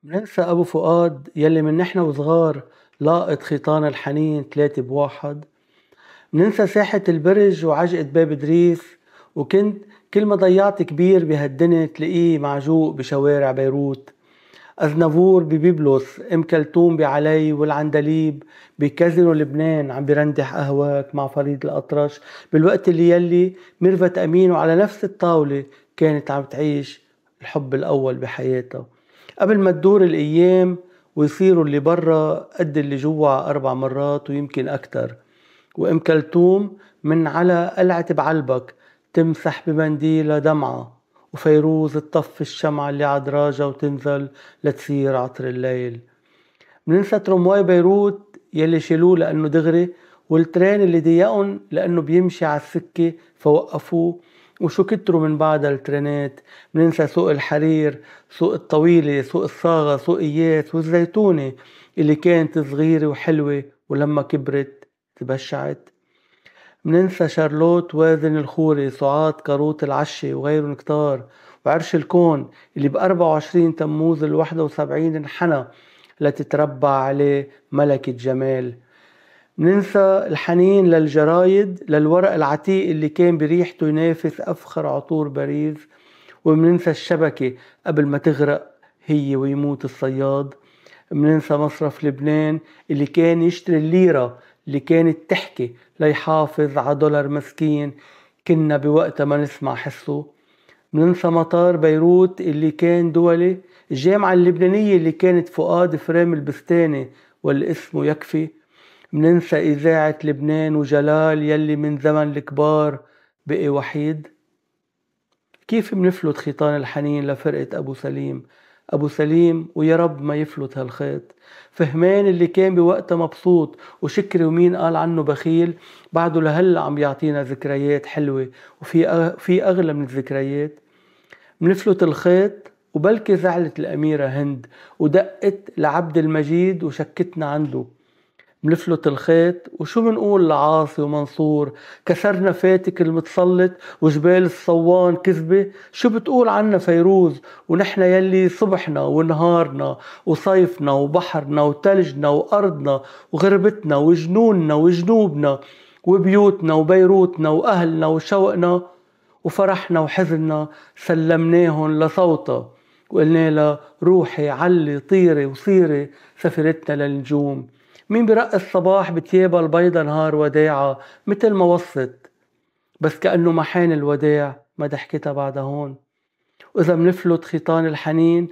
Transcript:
مننسى أبو فؤاد يلي من نحن وصغار لاقط خيطان الحنين 3 بواحد. مننسى ساحة البرج وعجقة باب دريس، وكنت كل ما ضيعت كبير بهالدنيا تلاقيه معجوق بشوارع بيروت. أزنافور ببيبلس، أم كلثوم بعلي، والعندليب بكازينو لبنان عم بيرندح قهواك مع فريد الأطرش، بالوقت اللي ميرفت أمين وعلى نفس الطاولة كانت عم تعيش الحب الأول بحياتها. قبل ما تدور الأيام ويصيروا اللي برا قد اللي جوا 4 مرات ويمكن أكتر. وأم كلثوم من على قلعة بعلبك تمسح بمنديلها دمعة، وفيروز تطفي الشمعة اللي عدراجة وتنزل لتسير عطر الليل. مننسى ترمواي بيروت يلي شيلوه لأنه دغري، والترين اللي ضيقن لأنه بيمشي على السكة فوقفوه، وشو كتروا من بعد الترينات. مننسى سوق الحرير، سوق الطويلة، سوق الصاغة، سوق إياس، والزيتونة اللي كانت صغيرة وحلوة ولما كبرت تبشعت. مننسى شارلوت وازن الخوري، سعاد كاروت العشي وغيرهم كتار، وعرش الكون اللي ب24 تموز ال71 انحنى لتتربع عليه ملكة جمال. مننسى الحنين للجرايد، للورق العتيق اللي كان بريحته ينافس أفخر عطور باريس. ومننسى الشبكة قبل ما تغرق هي ويموت الصياد. مننسى مصرف لبنان اللي كان يشتري الليرة اللي كانت تحكي ليحافظ على دولار مسكين كنا بوقتها ما نسمع حسه. مننسى مطار بيروت اللي كان دولي، الجامعة اللبنانية اللي كانت فؤاد فريم البستاني والاسم يكفي. مننسى إذاعة لبنان وجلال يلي من زمن الكبار بقي وحيد. كيف منفلت خيطان الحنين لفرقة أبو سليم؟ أبو سليم ويا رب ما يفلت هالخيط. فهمان اللي كان بوقتها مبسوط وشكري ومين قال عنه بخيل، بعده لهلا عم يعطينا ذكريات حلوة، وفي أغلى من الذكريات. منفلت الخيط وبلكي زعلت الأميرة هند ودقت لعبد المجيد وشكتنا عنده. منفلت الخيط وشو منقول لعاصي ومنصور، كسرنا فاتك المتسلط وجبال الصوان كذبة. شو بتقول عنا فيروز ونحن يلي صبحنا ونهارنا وصيفنا وبحرنا وتلجنا وأرضنا وغربتنا وجنوننا وجنوبنا وبيوتنا وبيروتنا وأهلنا وشوقنا وفرحنا وحزننا سلمناهن لصوتها، وقلنا لها روحي علي طيري وصيري سفرتنا للنجوم. مين برقص صباح بتيابها البيضة نهار وداعة مثل ما وصت، بس كأنه محان الوداع ما ضحكتها بعد هون. وإذا منفلت خيطان الحنين